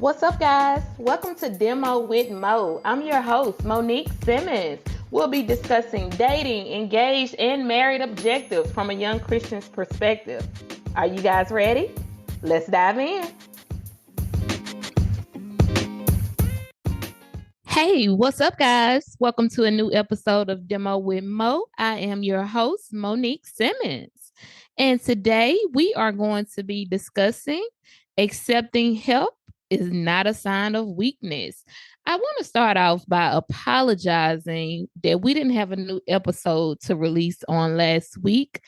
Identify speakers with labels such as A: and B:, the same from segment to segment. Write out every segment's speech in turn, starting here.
A: What's up, guys? Welcome to D.E.M.O with Mo. I'm your host, Monique Simmons. We'll be discussing dating, engaged, and married objectives from a young Christian's perspective. Are you guys ready? Let's dive in. Hey, what's up, guys? Welcome to a new episode of D.E.M.O with Mo. I am your host, Monique Simmons. And today we are going to be discussing accepting help is not a sign of weakness. I want to start off by apologizing that we didn't have a new episode to release on last week.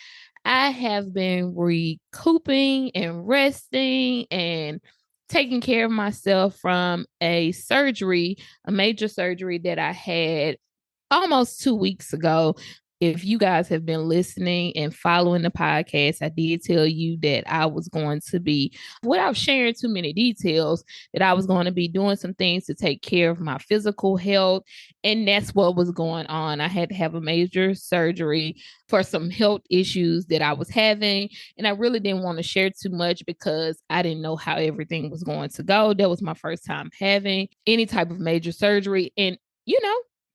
A: I have been recouping and resting and taking care of myself from a major surgery that I had almost 2 weeks ago. If you guys have been listening and following the podcast, I did tell you that I was going to be, without sharing too many details, that I was going to be doing some things to take care of my physical health. And that's what was going on. I had to have a major surgery for some health issues that I was having. And I really didn't want to share too much because I didn't know how everything was going to go. That was my first time having any type of major surgery. And,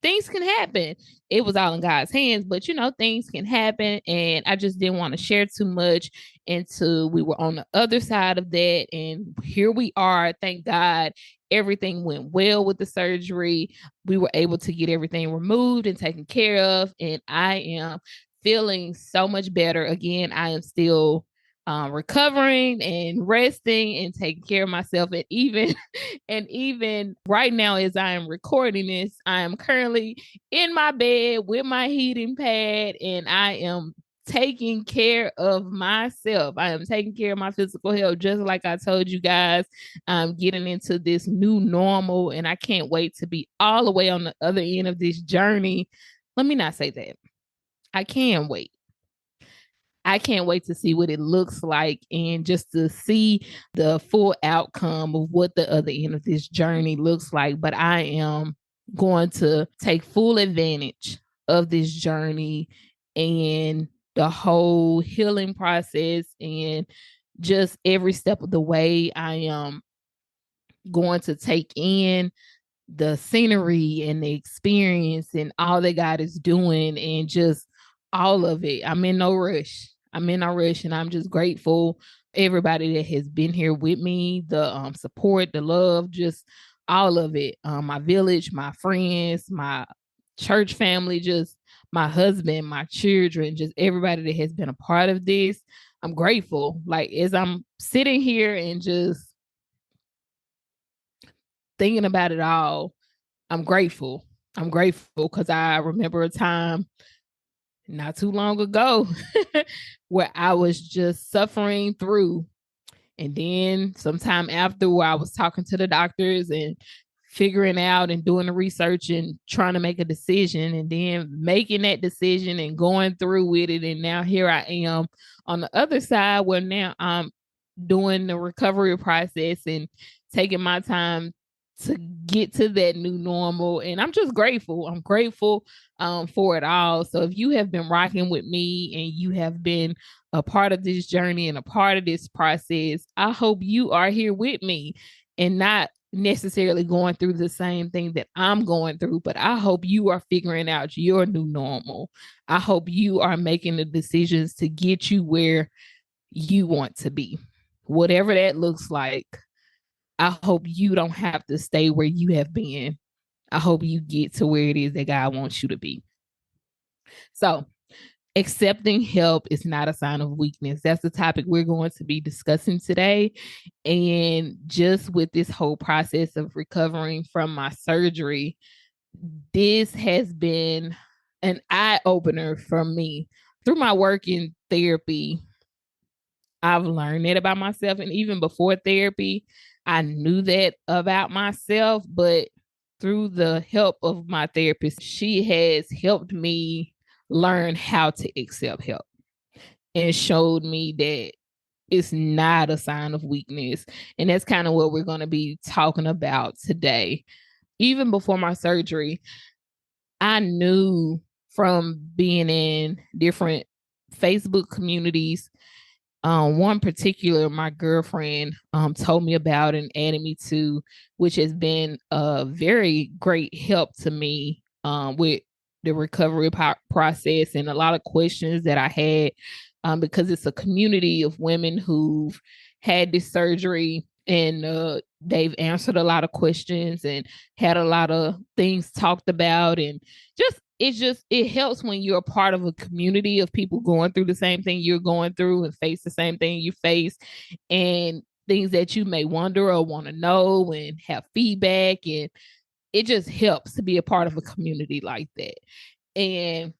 A: things can happen. It was all in God's hands, but things can happen. And I just didn't want to share too much until we were on the other side of that. And here we are. Thank God everything went well with the surgery. We were able to get everything removed and taken care of. And I am feeling so much better. Again, I am still recovering and resting and taking care of myself. And even right now, as I am recording this, I am currently in my bed with my heating pad, and I am taking care of myself. I am taking care of my physical health, just like I told you guys. I'm getting into this new normal, and I can't wait to be all the way on the other end of this journey. Let me not say that. I can wait. I can't wait to see what it looks like and just to see the full outcome of what the other end of this journey looks like. But I am going to take full advantage of this journey and the whole healing process, and just every step of the way. I am going to take in the scenery and the experience and all that God is doing, and just all of it. I'm in no rush. And I'm just grateful everybody that has been here with me, the support, the love, just all of it. My village, my friends, my church family, just my husband, my children, just everybody that has been a part of this. I'm grateful. Like, as I'm sitting here and just thinking about it all, I'm grateful. I'm grateful because I remember a time not too long ago where I was just suffering through. And then sometime after, where I was talking to the doctors and figuring out and doing the research and trying to make a decision, and then making that decision and going through with it. And now here I am on the other side, where now I'm doing the recovery process and taking my time to get to that new normal. And I'm just grateful. I'm grateful for it all. So if you have been rocking with me and you have been a part of this journey and a part of this process, I hope you are here with me and not necessarily going through the same thing that I'm going through, but I hope you are figuring out your new normal. I hope you are making the decisions to get you where you want to be, whatever that looks like. I hope you don't have to stay where you have been. I hope you get to where it is that God wants you to be. So, accepting help is not a sign of weakness. That's the topic we're going to be discussing today. And just with this whole process of recovering from my surgery, this has been an eye opener for me. Through my work in therapy, I've learned that about myself. And even before therapy, I knew that about myself. But through the help of my therapist, she has helped me learn how to accept help and showed me that it's not a sign of weakness. And that's kind of what we're going to be talking about today. Even before my surgery, I knew from being in different Facebook communities One particular my girlfriend told me about and added me to, which has been a very great help to me with the recovery process and a lot of questions that I had, because it's a community of women who've had this surgery, and they've answered a lot of questions and had a lot of things talked about, and it helps when you're a part of a community of people going through the same thing you're going through and face the same thing you face, and things that you may wonder or want to know and have feedback, and it just helps to be a part of a community like that. And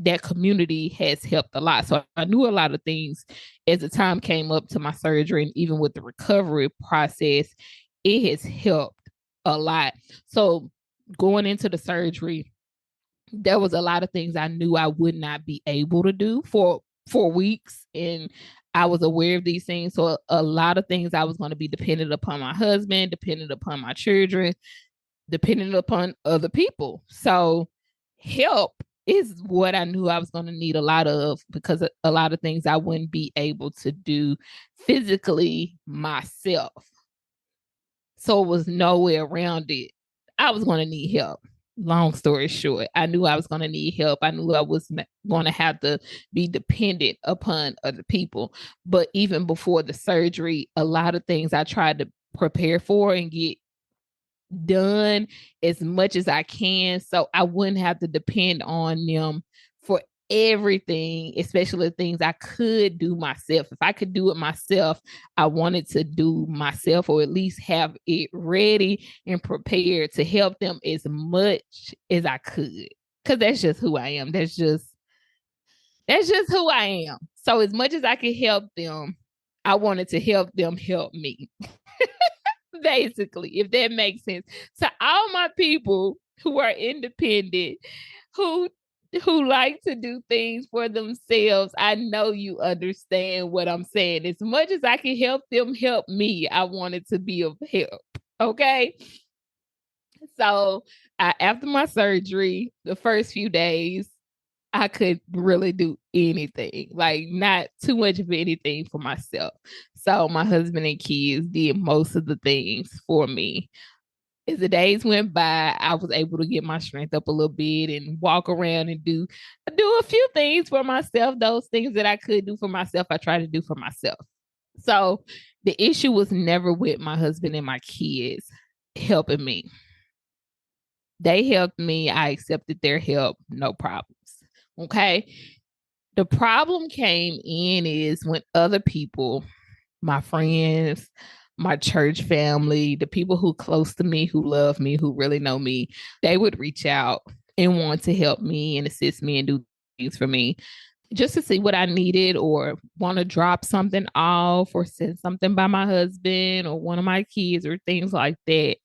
A: that community has helped a lot. So I knew a lot of things as the time came up to my surgery, and even with the recovery process, it has helped a lot. So going into the surgery, there was a lot of things I knew I would not be able to do for 4 weeks. And I was aware of these things. So a lot of things I was going to be dependent upon my husband, dependent upon my children, dependent upon other people. So help is what I knew I was going to need a lot of, because a lot of things I wouldn't be able to do physically myself. So it was no way around it. I was going to need help. Long story short, I knew I was going to need help. I knew I was going to have to be dependent upon other people. But even before the surgery, a lot of things I tried to prepare for and get done as much as I can, so I wouldn't have to depend on them for everything, especially the things I could do myself. If I could do it myself, I wanted to do myself, or at least have it ready and prepared to help them as much as I could. Because that's just who I am. That's just who I am. So as much as I could help them, I wanted to help them help me. Basically, if that makes sense. To all my people who are independent, who like to do things for themselves, I know you understand what I'm saying. As much as I can help them help me, I wanted to be of help. Okay. So after my surgery, the first few days, I could really do anything, like not too much of anything for myself. So my husband and kids did most of the things for me. As the days went by, I was able to get my strength up a little bit and walk around and do a few things for myself. Those things that I could do for myself, I tried to do for myself. So the issue was never with my husband and my kids helping me. They helped me. I accepted their help, no problems. Okay. The problem came in is when other people, my friends, my church family, the people who close to me, who love me, who really know me, they would reach out and want to help me and assist me and do things for me just to see what I needed, or want to drop something off or send something by my husband or one of my kids or things like that.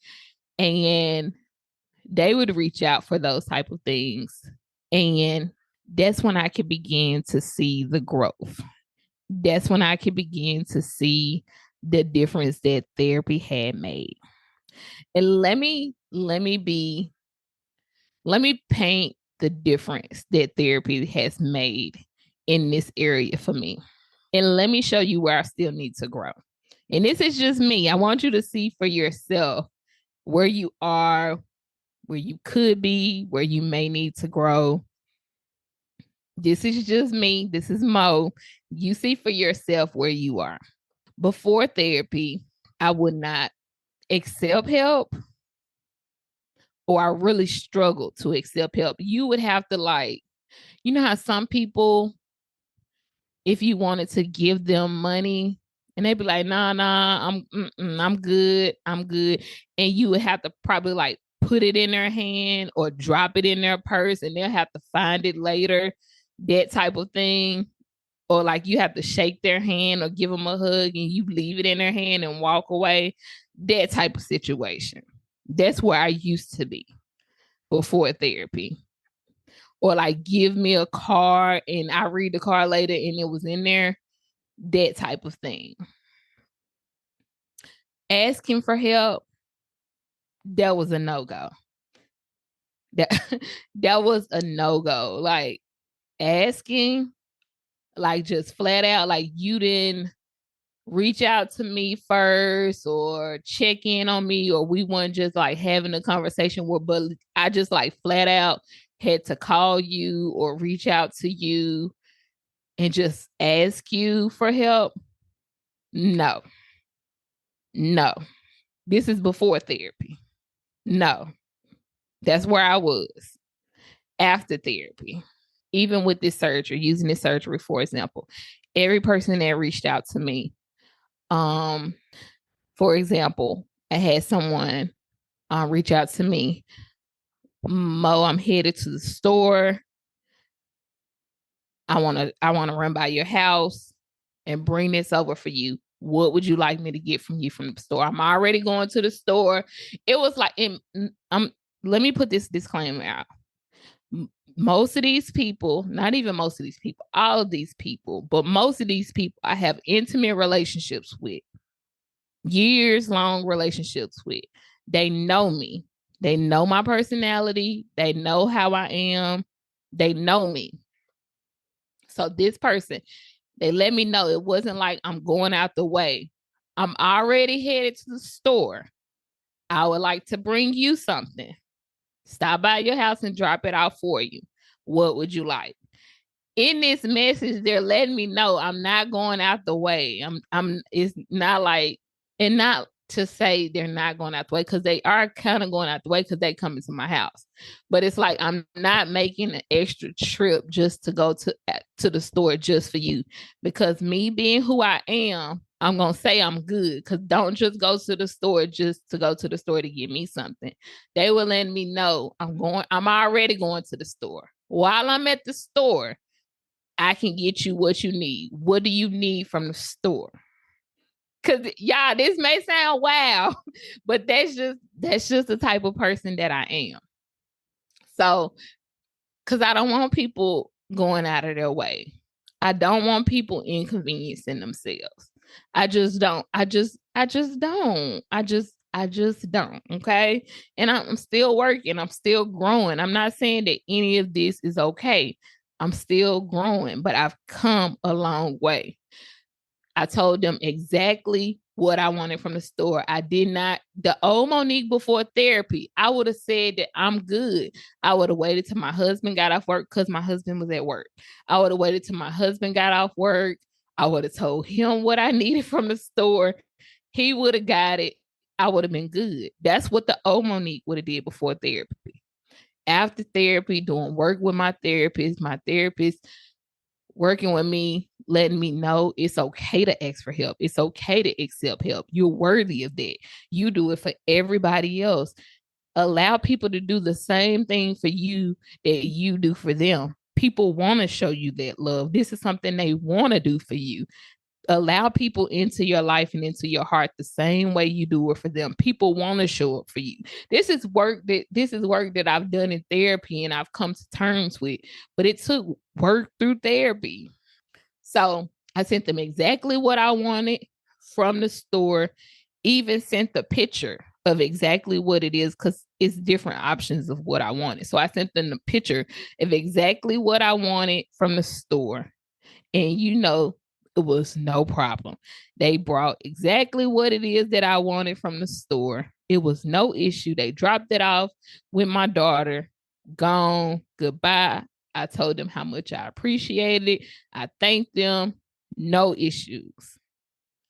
A: And they would reach out for those type of things. And that's when I could begin to see the growth. That's when I could begin to see the difference that therapy had made. And let me paint the difference that therapy has made in this area for me. And let me show you where I still need to grow. And this is just me. I want you to see for yourself where you are, where you could be, where you may need to grow. This is just me. This is Mo. You see for yourself where you are. Before therapy, I would not accept help, or I really struggled to accept help. You would have to, like, you know how some people, if you wanted to give them money, and they'd be like, nah, I'm good. I'm good. And you would have to probably like put it in their hand or drop it in their purse, and they'll have to find it later, that type of thing. Or like you have to shake their hand or give them a hug and you leave it in their hand and walk away. That type of situation. That's where I used to be before therapy. Or like give me a card and I read the card later and it was in there. That type of thing. Asking for help, that was a no-go. That that was a no-go. Like asking, Like just flat out, like you didn't reach out to me first or check in on me, or we weren't just like having a conversation but I just like flat out had to call you or reach out to you and just ask you for help. No, no. This is before therapy. No, that's where I was after therapy. Even with this surgery, using this surgery, for example, every person that reached out to me, um, for example, I had someone reach out to me. Mo, I'm headed to the store. I wanna run by your house and bring this over for you. What would you like me to get from you from the store? I'm already going to the store. It was like, let me put this disclaimer out. Most of these people, not even most of these people, all of these people, but most of these people I have intimate relationships with, years long relationships with. They know me. They know my personality. They know how I am. They know me. So this person, they let me know it wasn't like I'm going out the way. I'm already headed to the store. I would like to bring you something. Stop by your house and drop it off for you. What would you like? In this message, they're letting me know I'm not going out the way. It's not like, and not to say they're not going out the way, because they are kind of going out the way because they come into my house. But it's like I'm not making an extra trip just to go to the store just for you. Because me being who I am, I'm gonna say I'm good. Because don't just go to the store just to go to the store to get me something. They were letting me know I'm already going to the store. While I'm at the store, I can get you what you need. What do you need from the store? Cause y'all, this may sound wow, but that's just the type of person that I am. So, cause I don't want people going out of their way. I don't want people inconveniencing themselves. I just don't. I just don't. Okay. And I'm still working. I'm still growing. I'm not saying that any of this is okay. I'm still growing, but I've come a long way. I told them exactly what I wanted from the store. I did not, the old Monique before therapy, I would have said that I'm good. I would have waited till my husband got off work because my husband was at work. I would have waited till my husband got off work. I would have told him what I needed from the store. He would have got it. I would have been good. That's what the old Monique would have did before therapy. After therapy, doing work with my therapist working with me, letting me know it's okay to ask for help. It's okay to accept help. You're worthy of that. You do it for everybody else. Allow people to do the same thing for you that you do for them. People want to show you that love. This is something they want to do for you. Allow people into your life and into your heart the same way you do it for them. People want to show up for you. This is work that I've done in therapy and I've come to terms with, but it took work through therapy. So I sent them exactly what I wanted from the store, even sent the picture of exactly what it is because it's different options of what I wanted. So I sent them the picture of exactly what I wanted from the store. And it was no problem. They brought exactly what it is that I wanted from the store. It was no issue. They dropped it off with my daughter. Gone. Goodbye. I told them how much I appreciated it. I thanked them. No issues.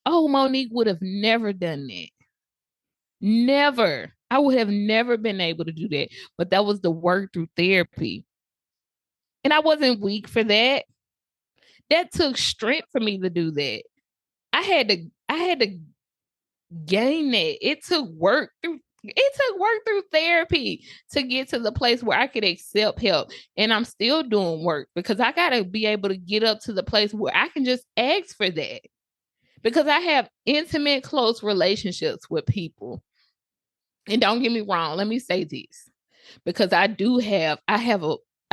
A: Oh, Monique would have never done that. Never. I would have never been able to do that. But that was the work through therapy. And I wasn't weak for that. That took strength for me to do that. I had to gain that. It took work through therapy to get to the place where I could accept help. And I'm still doing work because I got to be able to get up to the place where I can just ask for that. Because I have intimate, close relationships with people. And don't get me wrong, let me say this. Because I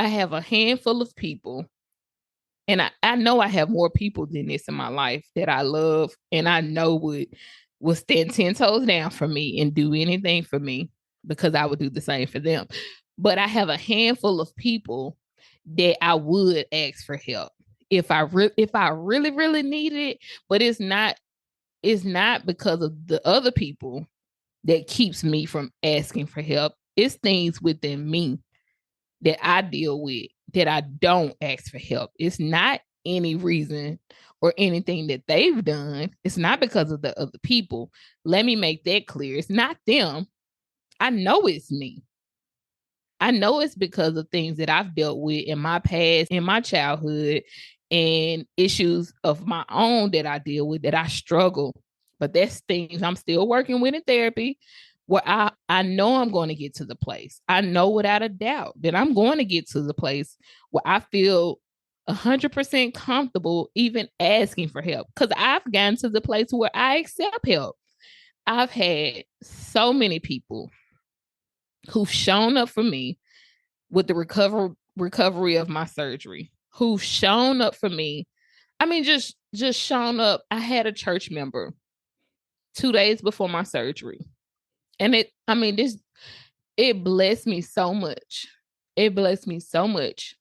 A: have a handful of people. And I know I have more people than this in my life that I love and I know would stand 10 toes down for me and do anything for me because I would do the same for them. But I have a handful of people that I would ask for help. if I really really need it, but it's not because of the other people that keeps me from asking for help. It's things within me that I deal with that I don't ask for help. It's not any reason or anything that they've done. It's not because of the other people. Let me make that clear. It's not them. I know it's me. I know it's because of things that I've dealt with in my past, in my childhood, and issues of my own that I deal with, that I struggle. But that's things I'm still working with in therapy, where I know I'm going to get to the place. I know without a doubt that I'm going to get to the place where I feel 100% comfortable even asking for help, because I've gotten to the place where I accept help. I've had so many people who've shown up for me with the recovery of my surgery, who've shown up for me. I mean, just shown up. I had a church member 2 days before my surgery, and it blessed me so much. It blessed me so much.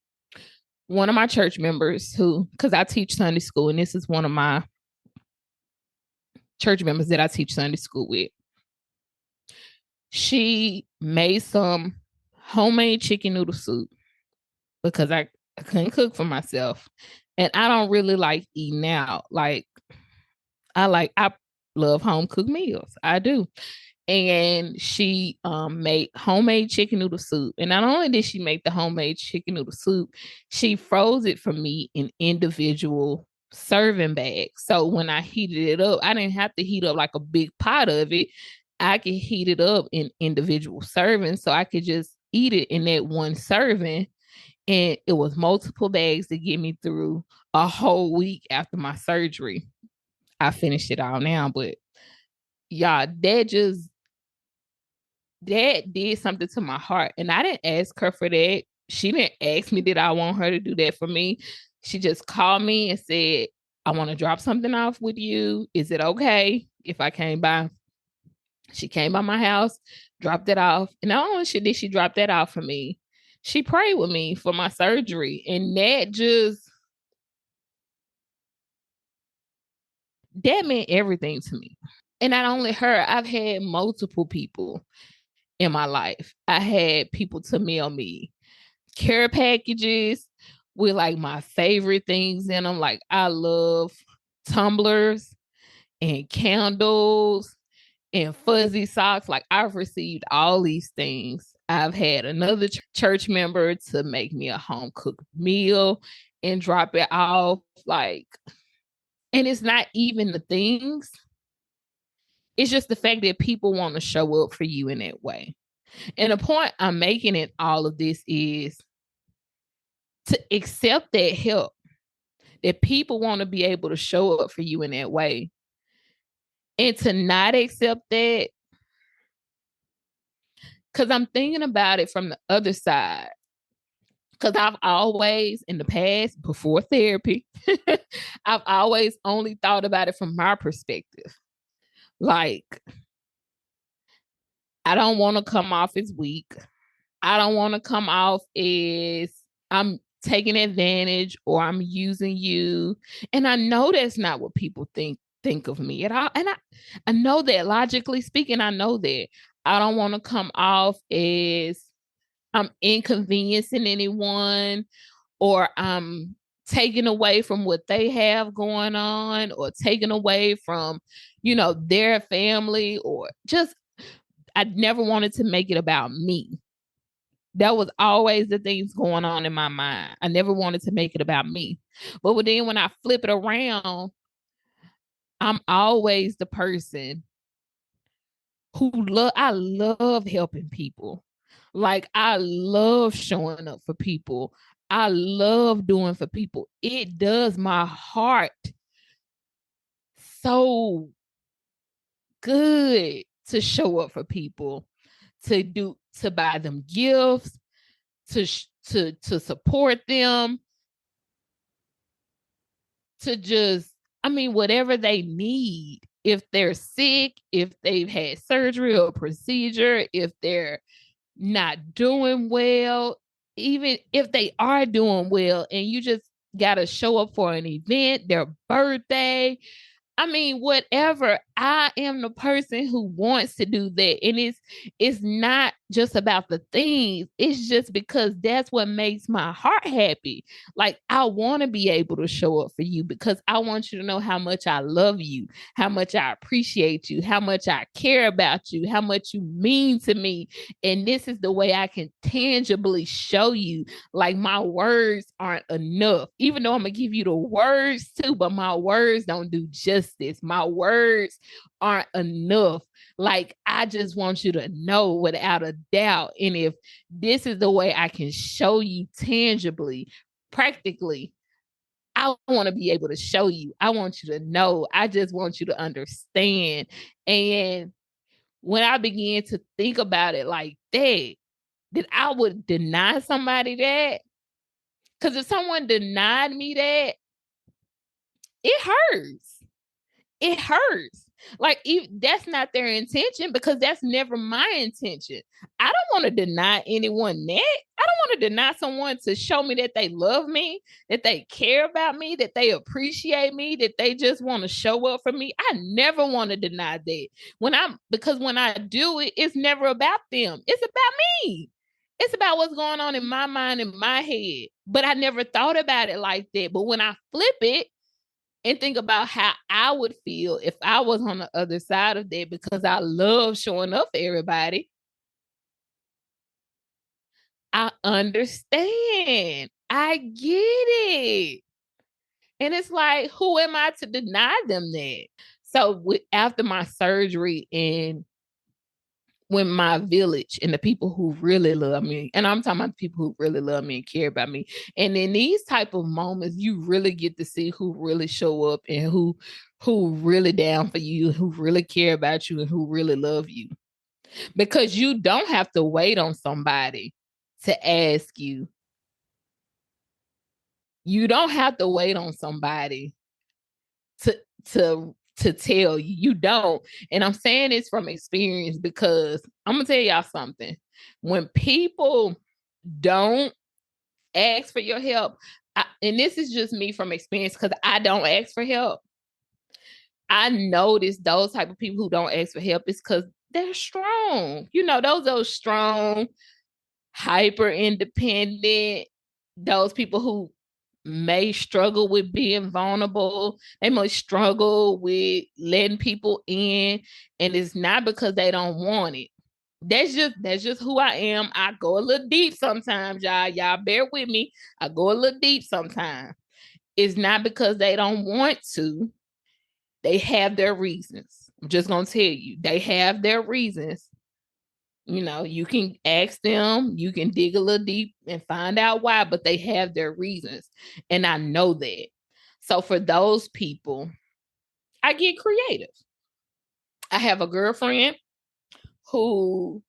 A: One of my church members, who, because I teach Sunday school, and this is one of my church members that I teach Sunday school with, she made some homemade chicken noodle soup because I couldn't cook for myself. And I don't really like eating out. I love home cooked meals. I do. And she made homemade chicken noodle soup. And not only did she make the homemade chicken noodle soup, she froze it for me in individual serving bags. So when I heated it up, I didn't have to heat up like a big pot of it. I could heat it up in individual servings, so I could just eat it in that one serving. And it was multiple bags to get me through a whole week after my surgery. I finished it all now, but y'all, that did something to my heart. And I didn't ask her for that. She didn't ask me, did I want her to do that for me? She just called me and said, I want to drop something off with you. Is it okay if I came by? She came by my house, dropped it off. And not only did she drop that off for me, she prayed with me for my surgery. And that meant everything to me. And not only her, I've had multiple people in my life. I had people to mail me care packages with like my favorite things in them. Like, I love tumblers and candles and fuzzy socks. Like, I've received all these things. I've had another church member to make me a home cooked meal and drop it off. Like, and it's not even the things, it's just the fact that people want to show up for you in that way. And the point I'm making in all of this is to accept that help, that people want to be able to show up for you in that way. And to not accept that, because I'm thinking about it from the other side. Because I've always, in the past, before therapy, I've always only thought about it from my perspective. Like, I don't want to come off as weak. I don't want to come off as I'm taking advantage or I'm using you. And I know that's not what people think of me at all. And I know that, logically speaking, I know that. I don't want to come off as I'm inconveniencing anyone, or I'm taking away from what they have going on, or taking away from, their family, or just, I never wanted to make it about me. That was always the things going on in my mind. I never wanted to make it about me. But then when I flip it around, I'm always the person I love helping people. Like, I love showing up for people. I love doing for people. It does my heart so good to show up for people, to buy them gifts, to support them, to just, whatever they need. If they're sick, if they've had surgery or procedure, if they're not doing well, even if they are doing well, and you just gotta show up for an event, their birthday, I mean, whatever. I am the person who wants to do that. And it's not just about the things. It's just because that's what makes my heart happy. Like I want to be able to show up for you because I want you to know how much I love you, how much I appreciate you, how much I care about you, how much you mean to me. And this is the way I can tangibly show you. Like my words aren't enough, even though I'm gonna give you the words too, but my words don't do justice. My words aren't enough. Like I just want you to know without a doubt. And if this is the way I can show you tangibly, practically, I want to be able to show you. I want you to know. I just want you to understand. And when I began to think about it like that I would deny somebody that. Because if someone denied me that, it hurts. It hurts. Like if that's not their intention, because that's never my intention. I don't want to deny anyone that. I don't want to deny someone to show me that they love me, that they care about me, that they appreciate me, that they just want to show up for me. I never want to deny that. Because when I do it, it's never about them. It's about me. It's about what's going on in my mind, in my head. But I never thought about it like that. But when I flip it, and think about how I would feel if I was on the other side of that, because I love showing up for everybody. I understand. I get it. And it's like, who am I to deny them that? So after my surgery and when my village and the people who really love me, and I'm talking about people who really love me and care about me, and in these type of moments you really get to see who really show up and who really down for you, who really care about you, and who really love you, because you don't have to wait on somebody to ask you. You don't have to wait on somebody to to tell you. You don't. And I'm saying this from experience, because I'm gonna tell y'all something. When people don't ask for your help, and this is just me from experience, because I don't ask for help. I notice those type of people who don't ask for help is because they're strong. You know, those strong, hyper independent, those people who may struggle with being vulnerable. They may struggle with letting people in, and it's not because they don't want it. That's just who I am. I go a little deep sometimes, y'all. Y'all bear with me. I go a little deep sometimes. It's not because they don't want to. They have their reasons. I'm just gonna tell you, they have their reasons. You know, you can ask them, you can dig a little deep and find out why, but they have their reasons. And I know that. So for those people, I get creative. I have a girlfriend who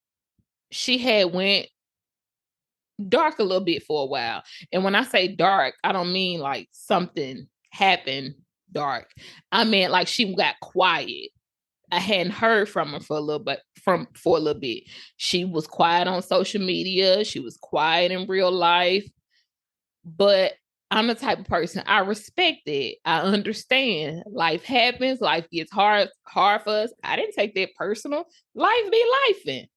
A: she had went dark a little bit for a while. And when I say dark, I don't mean like something happened dark. I meant like she got quiet. I hadn't heard from her for a little bit. She was quiet on social media. She was quiet in real life. But I'm the type of person, I respect it. I understand. Life happens. Life gets hard for us. I didn't take that personal. Life be lifing.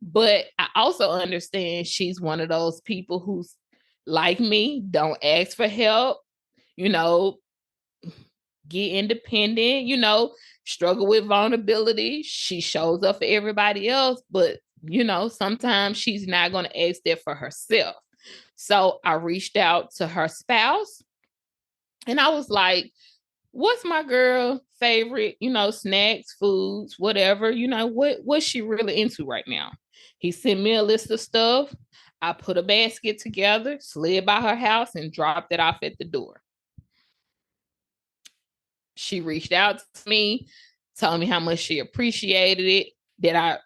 A: But I also understand she's one of those people who's like me, don't ask for help, you know, get independent, struggle with vulnerability. She shows up for everybody else, but sometimes she's not going to ask that for herself. So I reached out to her spouse and I was like, what's my girl favorite, snacks, foods, whatever, what's she really into right now? He sent me a list of stuff. I put a basket together, slid by her house, and dropped it off at the door. She reached out to me, told me how much she appreciated it. That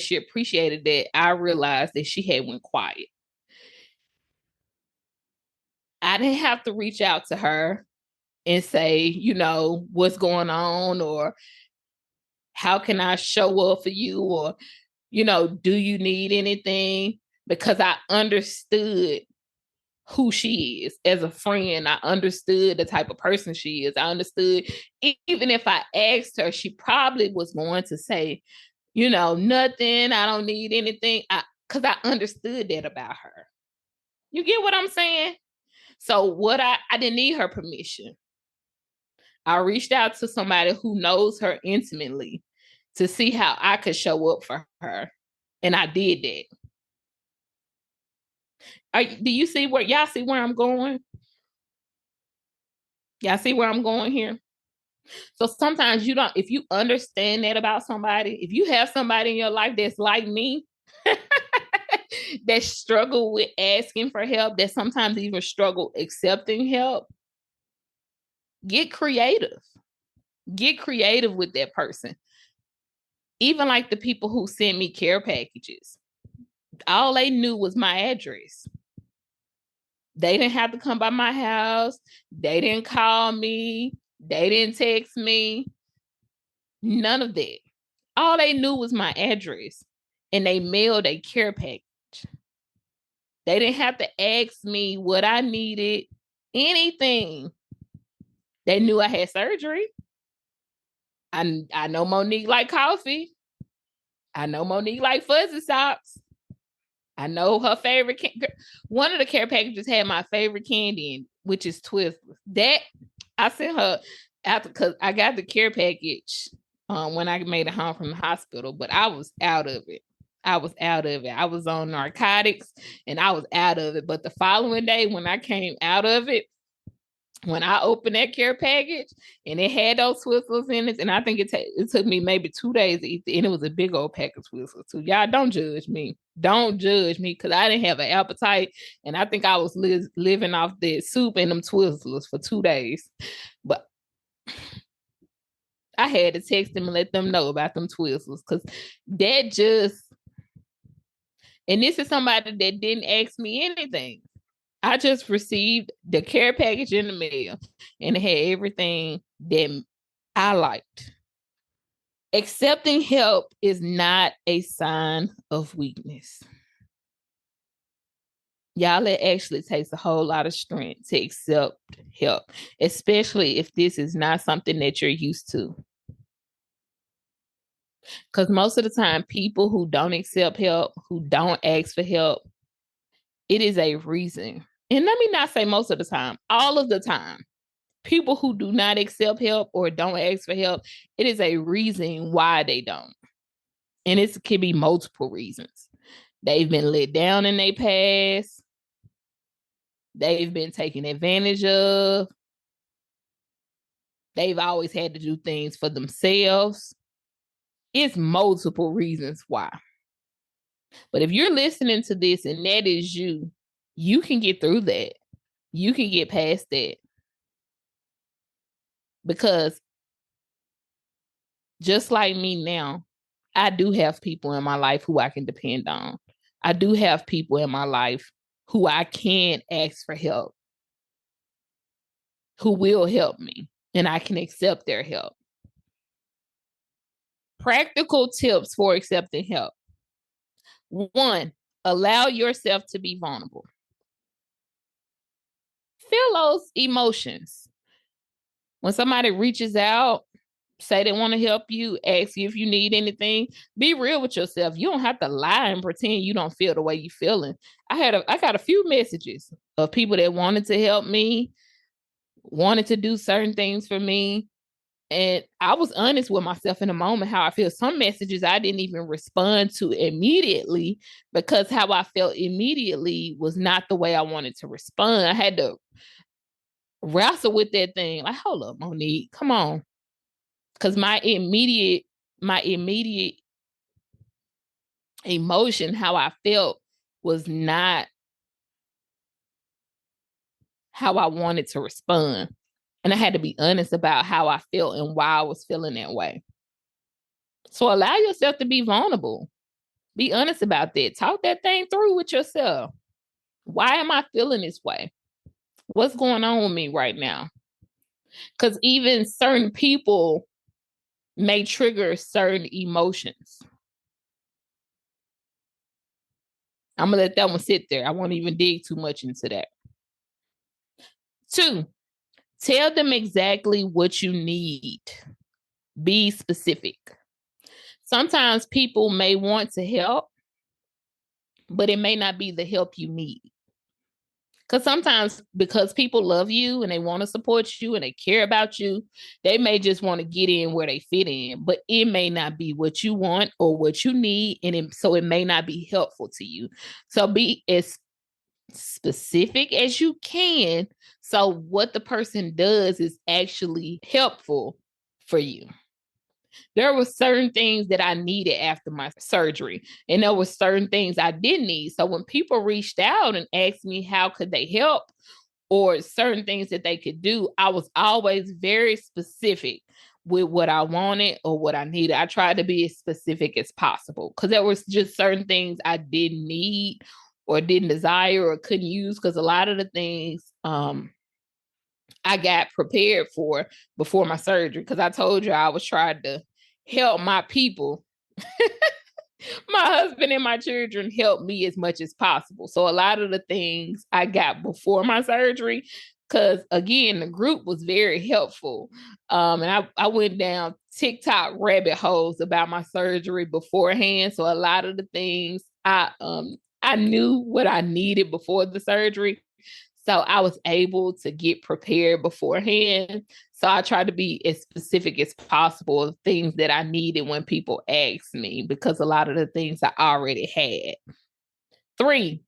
A: she appreciated that I realized that she had went quiet. I didn't have to reach out to her and say, what's going on, or how can I show up for you, or, do you need anything? Because I understood who she is as a friend. I understood the type of person she is. I understood, even if I asked her, she probably was going to say, nothing. I don't need anything. Because I understood that about her. You get what I'm saying? So I didn't need her permission. I reached out to somebody who knows her intimately to see how I could show up for her. And I did that. Do you see y'all see where I'm going? Y'all see where I'm going here? So sometimes if you understand that about somebody, if you have somebody in your life that's like me, that struggle with asking for help, that sometimes even struggle accepting help, get creative. Get creative with that person. Even like the people who send me care packages, all they knew was my address. They didn't have to come by my house. They didn't call me. They didn't text me. None of that. All they knew was my address, and they mailed a care package. They didn't have to ask me what I needed, anything. They knew I had surgery. I know Monique like coffee. I know Monique like fuzzy socks. I know her favorite. One of the care packages had my favorite candy in, which is Twizzlers. That I sent her after, because I got the care package when I made it home from the hospital, but I was out of it. I was on narcotics and I was out of it. But the following day, when I came out of it, when I opened that care package and it had those Twizzlers in it, and I think it took me maybe 2 days to eat it, and it was a big old pack of Twizzlers too. Y'all don't judge me. Don't judge me, because I didn't have an appetite, and I think I was living off the soup and them Twizzlers for 2 days. But I had to text them and let them know about them Twizzlers, because that just, and this is somebody that didn't ask me anything. I just received the care package in the mail, and it had everything that I liked. Accepting help is not a sign of weakness. Y'all, it actually takes a whole lot of strength to accept help, especially if this is not something that you're used to. Because most of the time, people who don't accept help, who don't ask for help, it is a reason. And let me not say most of the time, all of the time, people who do not accept help or don't ask for help, it is a reason why they don't. And it can be multiple reasons. They've been let down in their past. They've been taken advantage of. They've always had to do things for themselves. It's multiple reasons why. But if you're listening to this and that is you, you can get through that. You can get past that. Because just like me now, I do have people in my life who I can depend on. I do have people in my life who I can ask for help, who will help me, and I can accept their help. Practical tips for accepting help. 1, allow yourself to be vulnerable. Feel those emotions. When somebody reaches out, say they want to help you, ask you if you need anything, be real with yourself. You don't have to lie and pretend you don't feel the way you're feeling. I got a few messages of people that wanted to help me, wanted to do certain things for me. And I was honest with myself in the moment how I feel. Some messages I didn't even respond to immediately, because how I felt immediately was not the way I wanted to respond. I had to wrestle with that thing. Like, hold up, Monique, come on. Because my immediate emotion, how I felt, was not how I wanted to respond. And I had to be honest about how I felt and why I was feeling that way. So allow yourself to be vulnerable. Be honest about that. Talk that thing through with yourself. Why am I feeling this way? What's going on with me right now? Because even certain people may trigger certain emotions. I'm going to let that one sit there. I won't even dig too much into that. 2, tell them exactly what you need. Be specific. Sometimes people may want to help, but it may not be the help you need. Because sometimes, because people love you and they want to support you and they care about you, they may just want to get in where they fit in, but it may not be what you want or what you need. And so it may not be helpful to you. So be as specific as you can. So what the person does is actually helpful for you. There were certain things that I needed after my surgery, and there were certain things I didn't need. So when people reached out and asked me how could they help or certain things that they could do, I was always very specific with what I wanted or what I needed. I tried to be as specific as possible because there was just certain things I didn't need or didn't desire or couldn't use, because a lot of the things I got prepared for before my surgery, because I told you I was trying to help my people. My husband and my children helped me as much as possible. So a lot of the things I got before my surgery, because again, the group was very helpful. And I went down TikTok rabbit holes about my surgery beforehand. So a lot of the things I knew what I needed before the surgery. So I was able to get prepared beforehand. So I tried to be as specific as possible of things that I needed when people asked me, because a lot of the things I already had. 3,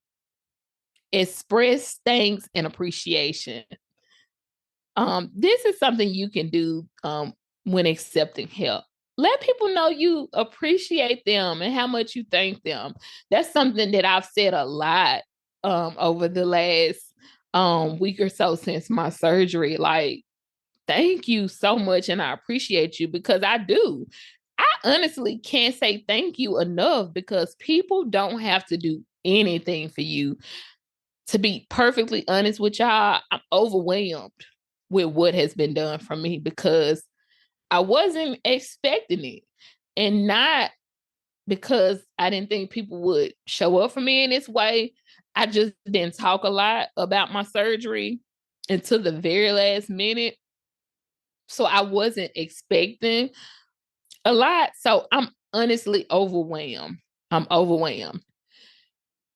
A: express thanks and appreciation. This is something you can do when accepting help. Let people know you appreciate them and how much you thank them. That's something that I've said a lot over the last week or so since my surgery. Like, thank you so much and I appreciate you, because I do. I honestly can't say thank you enough, because people don't have to do anything for you. To be perfectly honest with y'all, I'm overwhelmed with what has been done for me, because I wasn't expecting it. And not because I didn't think people would show up for me in this way. I just didn't talk a lot about my surgery until the very last minute. So I wasn't expecting a lot. So I'm honestly overwhelmed. I'm overwhelmed.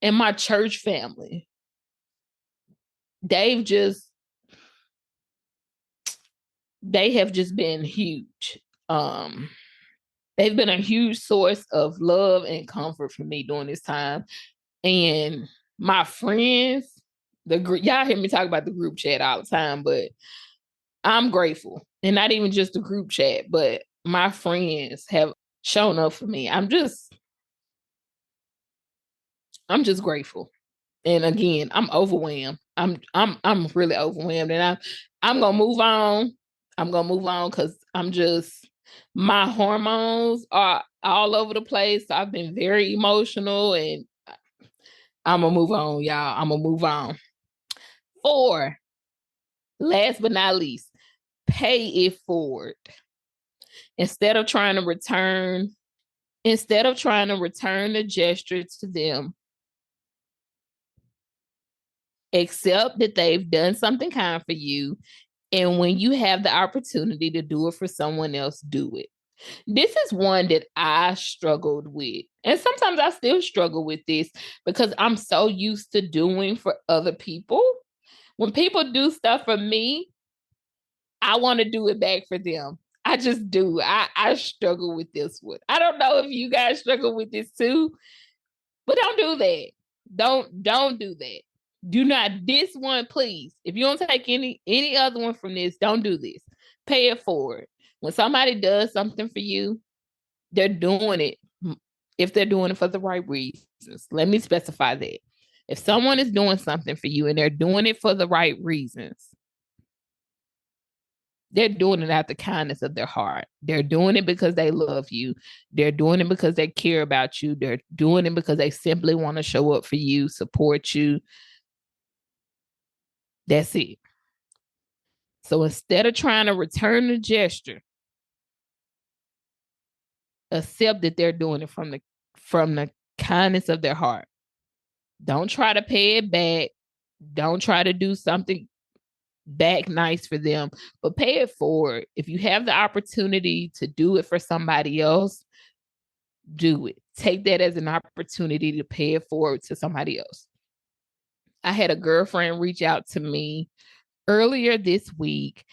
A: And my church family, they've just they have just been huge. They've been a huge source of love and comfort for me during this time. And my friends, the group, y'all hear me talk about the group chat all the time, but I'm grateful. And not even just the group chat, but my friends have shown up for me. I'm just grateful. And again, I'm overwhelmed. I'm really overwhelmed, and I'm gonna move on. I'm gonna move on because my hormones are all over the place. So I've been very emotional, and I'm gonna move on, y'all. I'm gonna move on. 4, last but not least, pay it forward. Instead of trying to return, the gesture to them, accept that they've done something kind for you. And when you have the opportunity to do it for someone else, do it. This is one that I struggled with. And sometimes I still struggle with this, because I'm so used to doing for other people. When people do stuff for me, I want to do it back for them. I just do. I struggle with this one. I don't know if you guys struggle with this too, but don't do that. Don't do that. Do not, this one, please. If you don't take any other one from this, don't do this. Pay it forward. When somebody does something for you, they're doing it. If they're doing it for the right reasons, let me specify that. If someone is doing something for you and they're doing it for the right reasons, they're doing it out the kindness of their heart. They're doing it because they love you. They're doing it because they care about you. They're doing it because they simply want to show up for you, support you. That's it. So instead of trying to return the gesture, accept that they're doing it from the kindness of their heart. Don't try to pay it back. Don't try to do something back nice for them, but pay it forward. If you have the opportunity to do it for somebody else, do it. Take that as an opportunity to pay it forward to somebody else. I had a girlfriend reach out to me earlier this week,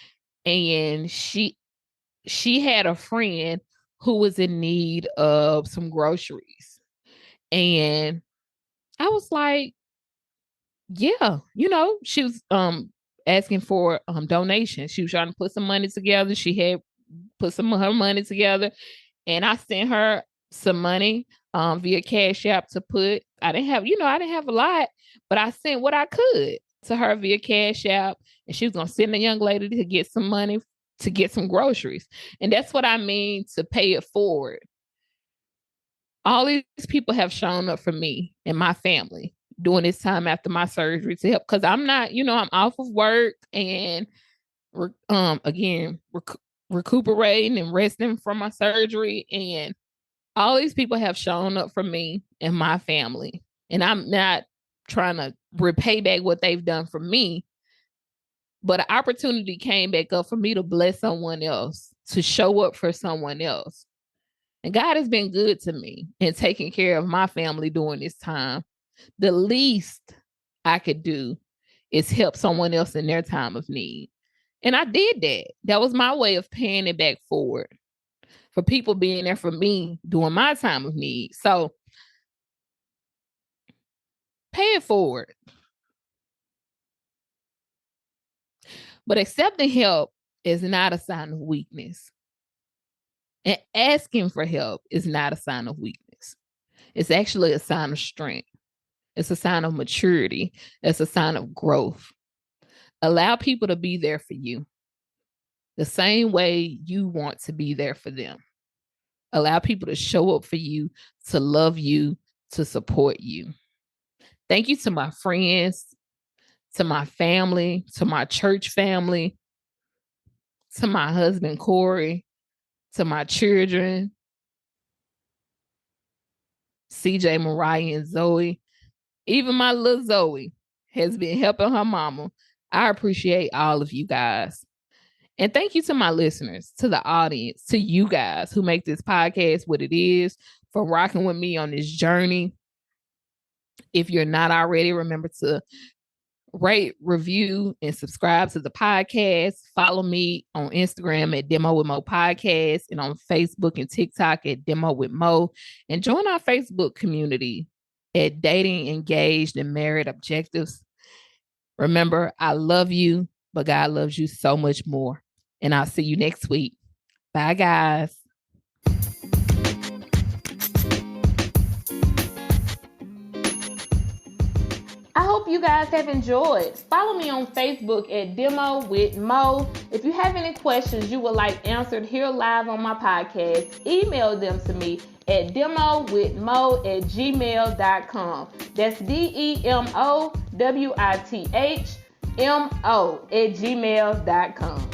A: and she had a friend who was in need of some groceries. And I was like, yeah, she was asking for donations. She was trying to put some money together. She had put some of her money together, and I sent her some money via Cash App to put. I didn't have a lot, but I sent what I could to her via Cash App, and she was gonna send a young lady to get some money to get some groceries. And that's what I mean to pay it forward. All these people have shown up for me and my family during this time after my surgery to help, because I'm not, I'm off of work and recuperating and resting from my surgery. And all these people have shown up for me and my family. And I'm not trying to repay back what they've done for me, but an opportunity came back up for me to bless someone else, to show up for someone else. And God has been good to me and taking care of my family during this time. The least I could do is help someone else in their time of need. And I did that. That was my way of paying it back forward for people being there for me during my time of need. So pay it forward. But accepting help is not a sign of weakness. And asking for help is not a sign of weakness. It's actually a sign of strength. It's a sign of maturity. It's a sign of growth. Allow people to be there for you the same way you want to be there for them. Allow people to show up for you, to love you, to support you. Thank you to my friends, to my family, to my church family, to my husband, Corey, to my children, CJ, Mariah, and Zoe. Even my little Zoe has been helping her mama. I appreciate all of you guys. And thank you to my listeners, to the audience, to you guys who make this podcast what it is, for rocking with me on this journey. If you're not already, remember to rate, review, and subscribe to the podcast. Follow me on Instagram at D.E.M.O with Mo Podcast, and on Facebook and TikTok at D.E.M.O with Mo. And join our Facebook community at Dating, Engaged, and Married Objectives. Remember, I love you, but God loves you so much more. And I'll see you next week. Bye, guys. I hope you guys have enjoyed. Follow me on Facebook at D.E.M.O with Mo. If you have any questions you would like answered here live on my podcast, email them to me at demowithmo@gmail.com. That's DEMOWITHMO@gmail.com.